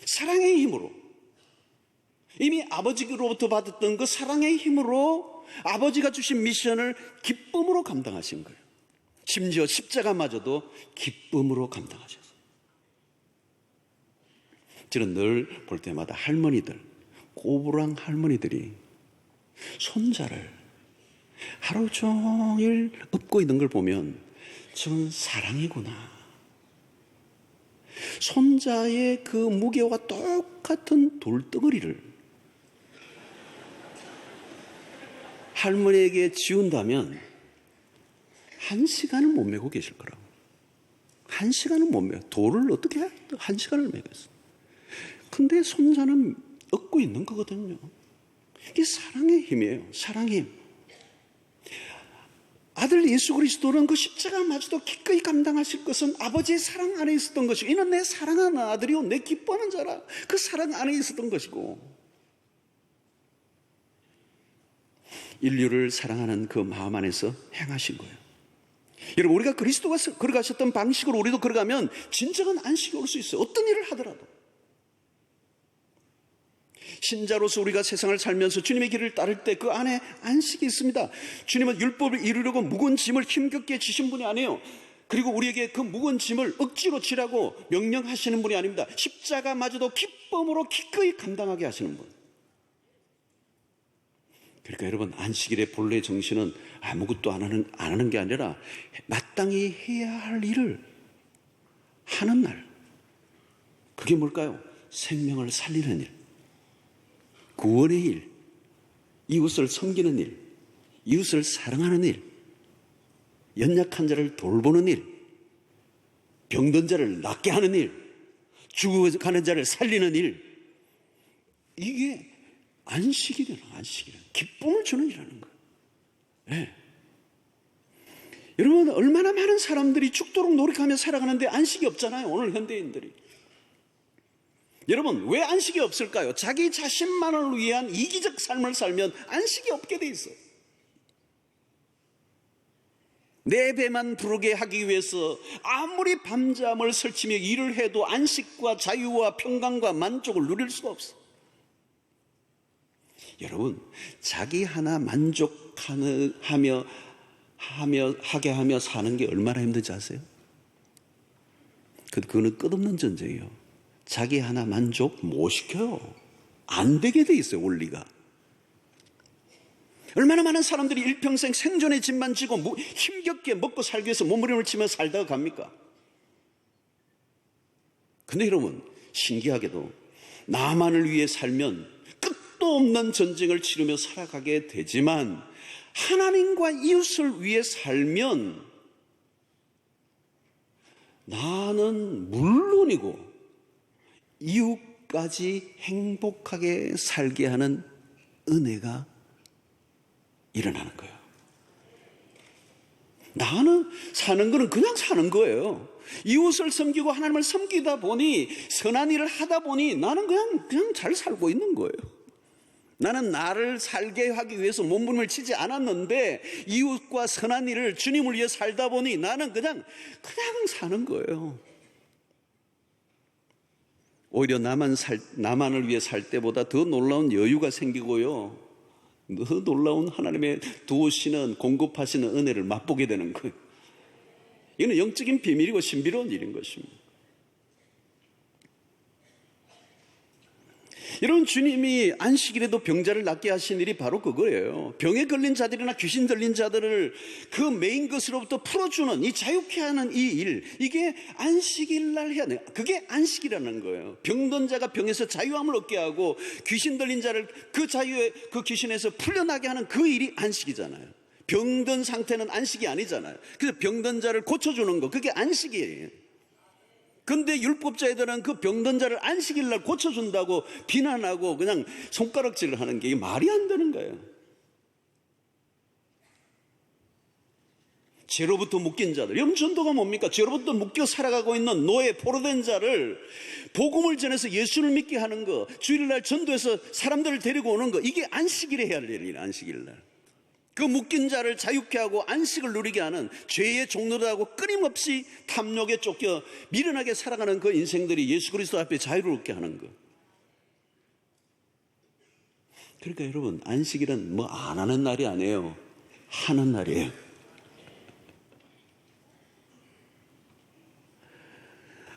사랑의 힘으로. 이미 아버지로부터 받았던 그 사랑의 힘으로 아버지가 주신 미션을 기쁨으로 감당하신 거예요. 심지어 십자가마저도 기쁨으로 감당하셨어요. 저는 늘 볼 때마다 할머니들, 꼬부랑 할머니들이 손자를 하루 종일 업고 있는 걸 보면 저건 사랑이구나. 손자의 그 무게와 똑같은 돌덩어리를 할머니에게 지운다면 1시간은 못 메고 계실 거라고. 1시간은 못 메고. 돌을 어떻게 해? 1시간을 메겠어. 근데 손자는 얻고 있는 거거든요. 이게 사랑의 힘이에요. 사랑의 힘. 아들 예수 그리스도는 그 십자가마저도 기꺼이 감당하실 것은 아버지의 사랑 안에 있었던 것이고, 이는 내 사랑하는 아들이요 내 기뻐하는 자라. 그 사랑 안에 있었던 것이고, 인류를 사랑하는 그 마음 안에서 행하신 거예요. 여러분, 우리가 그리스도가 걸어가셨던 방식으로 우리도 걸어가면 진정한 안식이 올 수 있어요. 어떤 일을 하더라도. 신자로서 우리가 세상을 살면서 주님의 길을 따를 때 그 안에 안식이 있습니다. 주님은 율법을 이루려고 무거운 짐을 힘겹게 지신 분이 아니에요. 그리고 우리에게 그 무거운 짐을 억지로 지라고 명령하시는 분이 아닙니다. 십자가마저도 기쁨으로 기꺼이 감당하게 하시는 분. 그러니까 여러분, 안식일의 본래 정신은 아무것도 안 하는 게 아니라 마땅히 해야 할 일을 하는 날. 그게 뭘까요? 생명을 살리는 일, 구원의 일, 이웃을 섬기는 일, 이웃을 사랑하는 일, 연약한 자를 돌보는 일, 병든 자를 낫게 하는 일, 죽어가는 자를 살리는 일. 이게 안식이라는, 안식이라는, 기쁨을 주는 일이라는 거예요. 네. 여러분, 얼마나 많은 사람들이 죽도록 노력하며 살아가는데 안식이 없잖아요, 오늘 현대인들이. 여러분, 왜 안식이 없을까요? 자기 자신만을 위한 이기적 삶을 살면 안식이 없게 돼 있어요. 내 배만 부르게 하기 위해서 아무리 밤잠을 설치며 일을 해도 안식과 자유와 평강과 만족을 누릴 수가 없어요. 여러분, 자기 하나 만족하게 하며 사는 게 얼마나 힘든지 아세요? 그거는 끝없는 전쟁이에요. 자기 하나 만족 못 시켜요. 안 되게 돼 있어요, 원리가. 얼마나 많은 사람들이 일평생 생존의 짐만 지고 힘겹게 먹고 살기 위해서 몸부림을 치며 살다가 갑니까? 근데 여러분, 신기하게도 나만을 위해 살면 끝도 없는 전쟁을 치르며 살아가게 되지만, 하나님과 이웃을 위해 살면 나는 물론이고 이웃까지 행복하게 살게 하는 은혜가 일어나는 거예요. 나는 사는 거는 그냥 사는 거예요. 이웃을 섬기고 하나님을 섬기다 보니, 선한 일을 하다 보니 나는 그냥 잘 살고 있는 거예요. 나는 나를 살게 하기 위해서 몸부림을 치지 않았는데, 이웃과 선한 일을 주님을 위해 살다 보니 나는 그냥 사는 거예요. 오히려 나만을 위해 살 때보다 더 놀라운 여유가 생기고요, 더 놀라운 하나님의 두으시는, 공급하시는 은혜를 맛보게 되는 거예요. 이거는 영적인 비밀이고 신비로운 일인 것입니다. 여러분, 주님이 안식일에도 병자를 낫게 하신 일이 바로 그거예요. 병에 걸린 자들이나 귀신 들린 자들을 그 메인 것으로부터 풀어주는, 이 자유케 하는 이 일, 이게 안식일 날 해야 돼요. 그게 안식이라는 거예요. 병든 자가 병에서 자유함을 얻게 하고 귀신 들린 자를 그 자유의 그 귀신에서 풀려나게 하는 그 일이 안식이잖아요. 병든 상태는 안식이 아니잖아요. 그래서 병든 자를 고쳐주는 거, 그게 안식이에요. 근데 율법자애들은 그 병든 자를 안식일 날 고쳐준다고 비난하고 그냥 손가락질을 하는 게 말이 안 되는 거예요. 죄로부터 묶인 자들, 여러분 전도가 뭡니까? 죄로부터 묶여 살아가고 있는 노예, 포로된 자를 복음을 전해서 예수를 믿게 하는 거, 주일날 전도해서 사람들을 데리고 오는 거, 이게 안식일에 해야 할 일이에요. 안식일 날. 그 묶인 자를 자유케 하고 안식을 누리게 하는, 죄의 종노릇하고 끊임없이 탐욕에 쫓겨 미련하게 살아가는 그 인생들이 예수 그리스도 앞에 자유롭게 하는 것. 그러니까 여러분, 안식일은 뭐 안 하는 날이 아니에요. 하는 날이에요.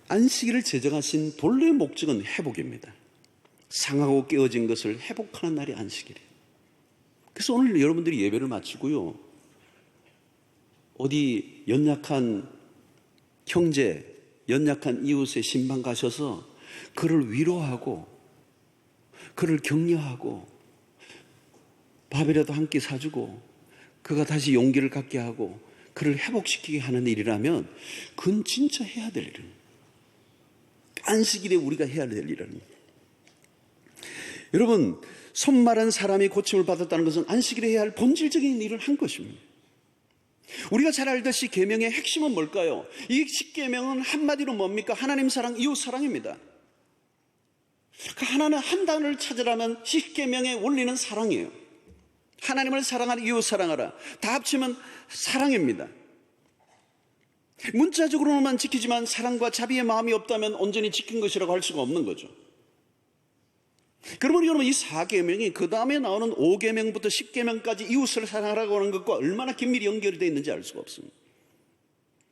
안식일을 제정하신 본래의 목적은 회복입니다. 상하고 깨어진 것을 회복하는 날이 안식일이에요. 그래서 오늘 여러분들이 예배를 마치고요, 어디 연약한 형제, 연약한 이웃의 신방 가셔서 그를 위로하고 그를 격려하고 밥이라도 한 끼 사주고 그가 다시 용기를 갖게 하고 그를 회복시키게 하는 일이라면 그건 진짜 해야 될 일이에요. 안식일에 우리가 해야 될 일이라는 거예요. 여러분, 손 마른 사람이 고침을 받았다는 것은 안식일에 해야 할 본질적인 일을 한 것입니다. 우리가 잘 알듯이 계명의 핵심은 뭘까요? 이 10계명은 한마디로 뭡니까? 하나님 사랑, 이웃 사랑입니다. 그 하나는 한 단어를 찾으라면 10계명의 원리는 사랑이에요. 하나님을 사랑하라, 이웃 사랑하라. 다 합치면 사랑입니다. 문자적으로만 지키지만 사랑과 자비의 마음이 없다면 온전히 지킨 것이라고 할 수가 없는 거죠. 그러면 여러분, 이 4계명이 그 다음에 나오는 5계명부터 10계명까지 이웃을 사랑하라고 하는 것과 얼마나 긴밀히 연결이 되어 있는지 알 수가 없습니다.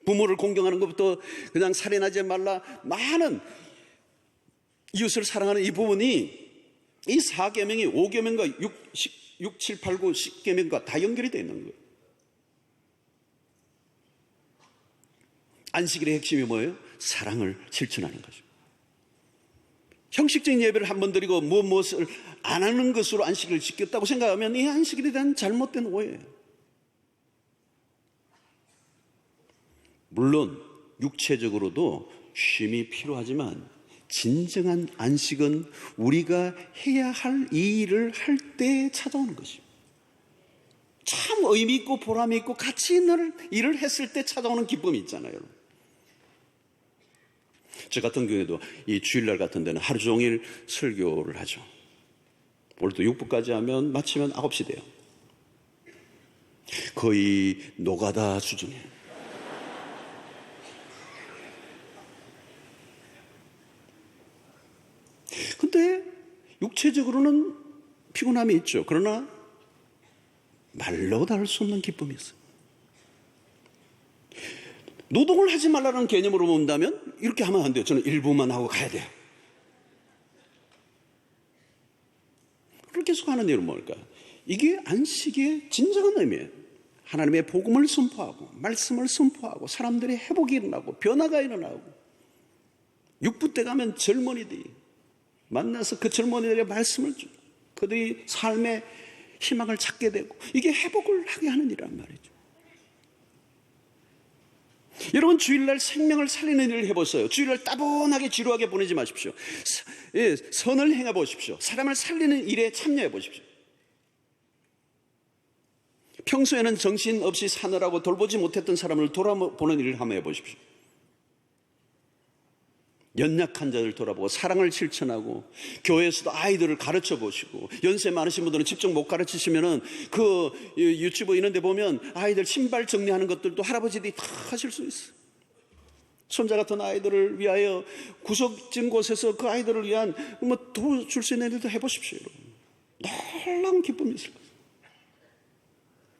부모를 공경하는 것부터 그냥 살인하지 말라, 많은 이웃을 사랑하는 이 부분이 이 4계명이 5계명과 6, 7, 8, 9, 10계명과 다 연결이 되어 있는 거예요. 안식일의 핵심이 뭐예요? 사랑을 실천하는 거죠. 형식적인 예배를 한 번 드리고 무엇을 안 하는 것으로 안식일을 지켰다고 생각하면 이 안식일에 대한 잘못된 오해예요. 물론 육체적으로도 쉼이 필요하지만 진정한 안식은 우리가 해야 할 이 일을 할 때 찾아오는 것입니다. 참 의미 있고 보람이 있고 가치 있는 일을 했을 때 찾아오는 기쁨이 있잖아요, 여러분. 저 같은 경우에도 이 주일날 같은 데는 하루 종일 설교를 하죠. 오늘도 6부까지 하면 마치면 9시 돼요. 거의 노가다 수준이에요. 근데 육체적으로는 피곤함이 있죠. 그러나 말로 다 할 수 없는 기쁨이 있어요. 노동을 하지 말라는 개념으로 본다면 이렇게 하면 안 돼요. 저는 1부만 하고 가야 돼요. 그렇게 계속 하는 일은 뭘까요? 이게 안식의 진정한 의미예요. 하나님의 복음을 선포하고 말씀을 선포하고 사람들의 회복이 일어나고 변화가 일어나고 6부 때 가면 젊은이들이 만나서 그 젊은이들의 말씀을 주고 그들이 삶의 희망을 찾게 되고 이게 회복을 하게 하는 일이란 말이죠. 여러분, 주일날 생명을 살리는 일을 해보세요. 주일날 따분하게 지루하게 보내지 마십시오. 선을 행해 보십시오. 사람을 살리는 일에 참여해 보십시오. 평소에는 정신없이 사느라고 돌보지 못했던 사람을 돌아보는 일을 한번 해보십시오. 연약한 자들 돌아보고 사랑을 실천하고 교회에서도 아이들을 가르쳐 보시고 연세 많으신 분들은 직접 못 가르치시면은 그 유튜브 이런 데 보면 아이들 신발 정리하는 것들도 할아버지들이 다 하실 수 있어요. 손자 같은 아이들을 위하여 구석진 곳에서 그 아이들을 위한 뭐 도와줄 수 있는 일도 해보십시오. 여러분. 놀라운 기쁨이 있을 거예요.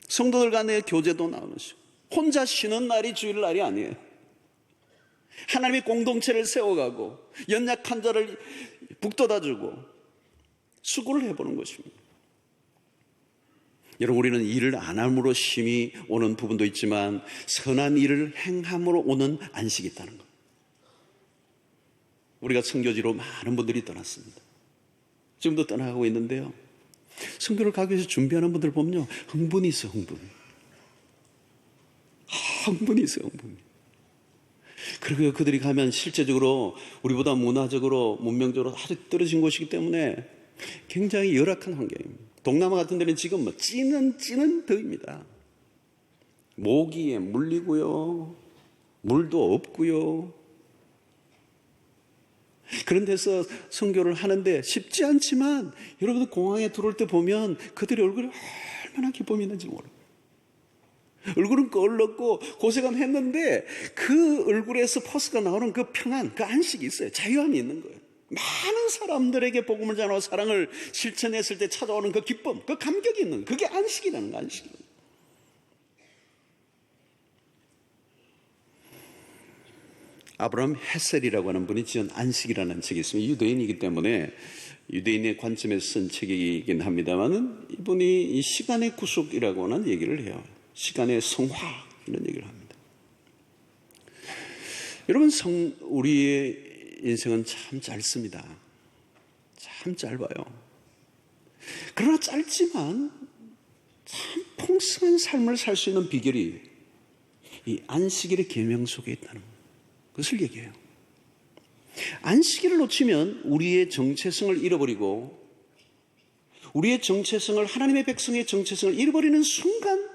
성도들 간의 교제도 나누시고 혼자 쉬는 날이 주일날이 아니에요. 하나님의 공동체를 세워가고 연약한 자를 북돋아주고 수고를 해보는 것입니다. 여러분, 우리는 일을 안 함으로 쉼이 오는 부분도 있지만 선한 일을 행함으로 오는 안식이 있다는 것. 우리가 선교지로 많은 분들이 떠났습니다. 지금도 떠나가고 있는데요, 선교를 가기 위해서 준비하는 분들 보면요, 흥분이 있어요. 흥분이 있어요. 그리고 그들이 가면 실제적으로 우리보다 문화적으로 문명적으로 아주 떨어진 곳이기 때문에 굉장히 열악한 환경입니다. 동남아 같은 데는 지금 뭐 찌는 더위입니다. 모기에 물리고요, 물도 없고요. 그런 데서 선교를 하는데 쉽지 않지만 여러분들 공항에 들어올 때 보면 그들의 얼굴이 얼마나 기쁨이 있는지 모르고, 얼굴은 껄렀고 고생은 했는데 그 얼굴에서 포스가 나오는 그 평안, 그 안식이 있어요. 자유함이 있는 거예요. 많은 사람들에게 복음을 전하고 사랑을 실천했을 때 찾아오는 그 기쁨, 그 감격이 있는 거예요. 그게 안식이라는 거예요. 안식. 아브라함 헤셀이라고 하는 분이 지은 안식이라는 책이 있습니다. 유대인이기 때문에 유대인의 관점에서 쓴 책이긴 합니다만, 이분이 이 시간의 구속이라고 하는 얘기를 해요. 시간의 성화, 이런 얘기를 합니다. 여러분, 우리의 인생은 참 짧습니다. 참 짧아요. 그러나 짧지만 참 풍성한 삶을 살 수 있는 비결이 이 안식일의 계명 속에 있다는 것을 얘기해요. 안식일을 놓치면 우리의 정체성을 잃어버리고, 우리의 정체성을, 하나님의 백성의 정체성을 잃어버리는 순간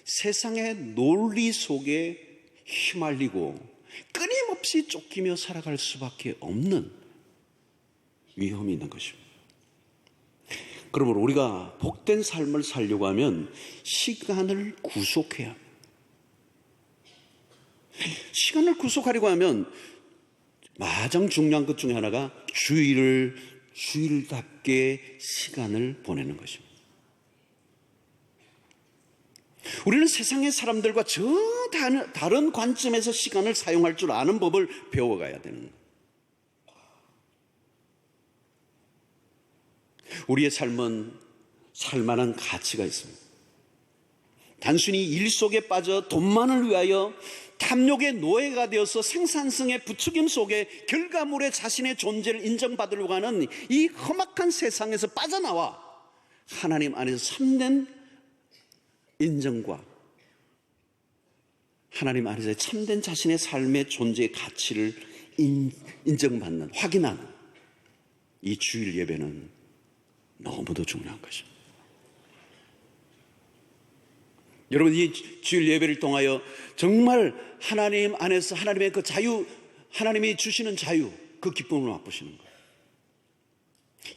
세상의 논리 속에 휘말리고 끊임없이 쫓기며 살아갈 수밖에 없는 위험이 있는 것입니다. 그러므로 우리가 복된 삶을 살려고 하면 시간을 구속해야 합니다. 시간을 구속하려고 하면 가장 중요한 것 중에 하나가 주일답게 시간을 보내는 것입니다. 우리는 세상의 사람들과 다른 관점에서 시간을 사용할 줄 아는 법을 배워가야 되는 거예요. 우리의 삶은 살만한 가치가 있습니다. 단순히 일 속에 빠져 돈만을 위하여 탐욕의 노예가 되어서 생산성의 부추김 속에 결과물의 자신의 존재를 인정받으려고 하는 이 험악한 세상에서 빠져나와 하나님 안에서 참된 인정과 하나님 안에서 참된 자신의 삶의 존재의 가치를 인정받는, 확인하는 이 주일 예배는 너무도 중요한 것입니다. 여러분, 이 주일 예배를 통하여 정말 하나님 안에서 하나님의 그 자유, 하나님이 주시는 자유, 그 기쁨을 맛보시는 거예요.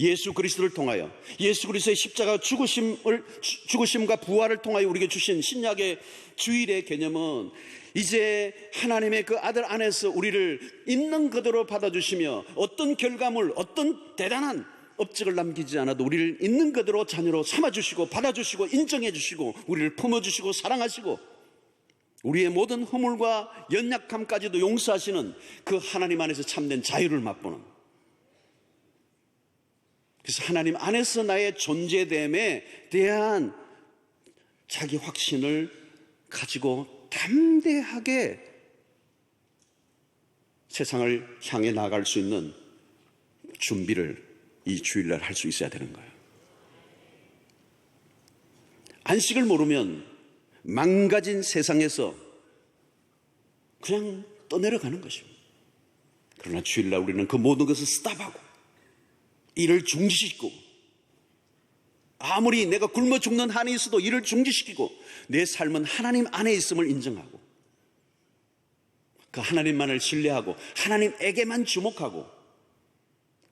예수 그리스도를 통하여, 예수 그리스도의 십자가 죽으심과 부활을 통하여 우리에게 주신 신약의 주일의 개념은 이제 하나님의 그 아들 안에서 우리를 있는 그대로 받아주시며 어떤 결과물, 어떤 대단한 업적을 남기지 않아도 우리를 있는 그대로 자녀로 삼아주시고 받아주시고 인정해주시고 우리를 품어주시고 사랑하시고 우리의 모든 허물과 연약함까지도 용서하시는 그 하나님 안에서 참된 자유를 맛보는, 그래서 하나님 안에서 나의 존재됨에 대한 자기 확신을 가지고 담대하게 세상을 향해 나아갈 수 있는 준비를 이 주일날 할 수 있어야 되는 거예요. 안식을 모르면 망가진 세상에서 그냥 떠내려가는 것입니다. 그러나 주일날 우리는 그 모든 것을 스탑하고 일을 중지시키고, 아무리 내가 굶어 죽는 한이 있어도 일을 중지시키고 내 삶은 하나님 안에 있음을 인정하고 그 하나님만을 신뢰하고 하나님에게만 주목하고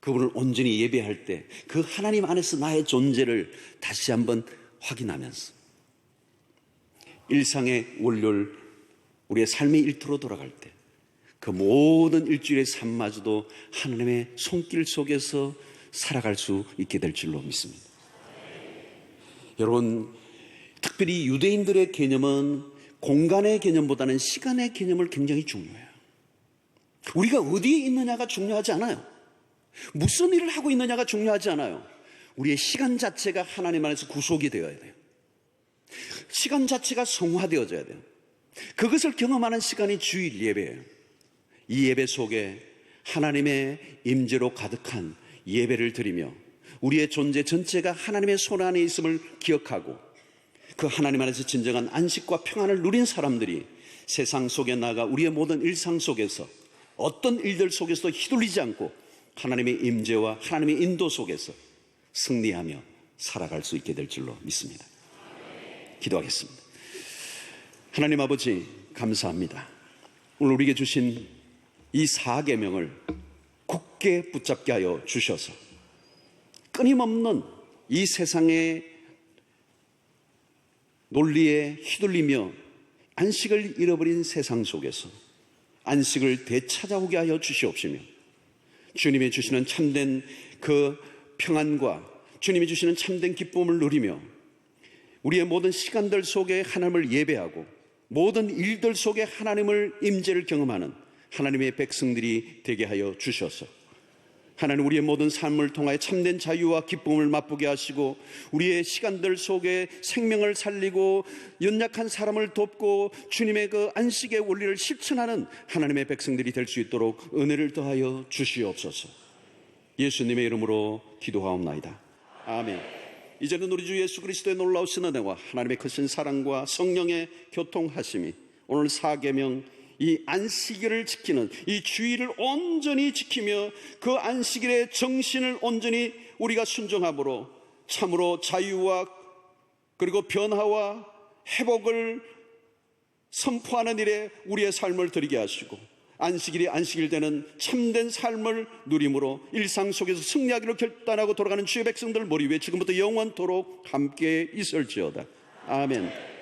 그분을 온전히 예배할 때 그 하나님 안에서 나의 존재를 다시 한번 확인하면서 일상의 원료를 우리의 삶의 일터로 돌아갈 때 그 모든 일주일의 삶마저도 하나님의 손길 속에서 살아갈 수 있게 될 줄로 믿습니다. 여러분, 특별히 유대인들의 개념은 공간의 개념보다는 시간의 개념을 굉장히 중요해요. 우리가 어디에 있느냐가 중요하지 않아요. 무슨 일을 하고 있느냐가 중요하지 않아요. 우리의 시간 자체가 하나님 안에서 구속이 되어야 돼요. 시간 자체가 성화되어져야 돼요. 그것을 경험하는 시간이 주일 예배예요. 이 예배 속에 하나님의 임재로 가득한 예배를 드리며 우리의 존재 전체가 하나님의 손 안에 있음을 기억하고 그 하나님 안에서 진정한 안식과 평안을 누린 사람들이 세상 속에 나가 우리의 모든 일상 속에서 어떤 일들 속에서도 휘둘리지 않고 하나님의 임재와 하나님의 인도 속에서 승리하며 살아갈 수 있게 될 줄로 믿습니다. 기도하겠습니다. 하나님 아버지 감사합니다. 오늘 우리에게 주신 이 4계명을 굳게 붙잡게 하여 주셔서 끊임없는 이 세상의 논리에 휘둘리며 안식을 잃어버린 세상 속에서 안식을 되찾아오게 하여 주시옵시며 주님이 주시는 참된 그 평안과 주님이 주시는 참된 기쁨을 누리며 우리의 모든 시간들 속에 하나님을 예배하고 모든 일들 속에 하나님을 임재를 경험하는 하나님의 백성들이 되게 하여 주셔서 하나님 우리의 모든 삶을 통하여 참된 자유와 기쁨을 맛보게 하시고 우리의 시간들 속에 생명을 살리고 연약한 사람을 돕고 주님의 그 안식의 원리를 실천하는 하나님의 백성들이 될 수 있도록 은혜를 더하여 주시옵소서. 예수님의 이름으로 기도하옵나이다. 아멘. 이제는 우리 주 예수 그리스도의 놀라우신 은혜와 하나님의 크신 사랑과 성령의 교통하심이 오늘 4계명 이 안식일을 지키는 이 주의를 온전히 지키며 그 안식일의 정신을 온전히 우리가 순종함으로 참으로 자유와 그리고 변화와 회복을 선포하는 일에 우리의 삶을 드리게 하시고 안식일이 안식일 되는 참된 삶을 누림으로 일상 속에서 승리하기로 결단하고 돌아가는 주의 백성들 머리 위에 지금부터 영원토록 함께 있을지어다. 아멘.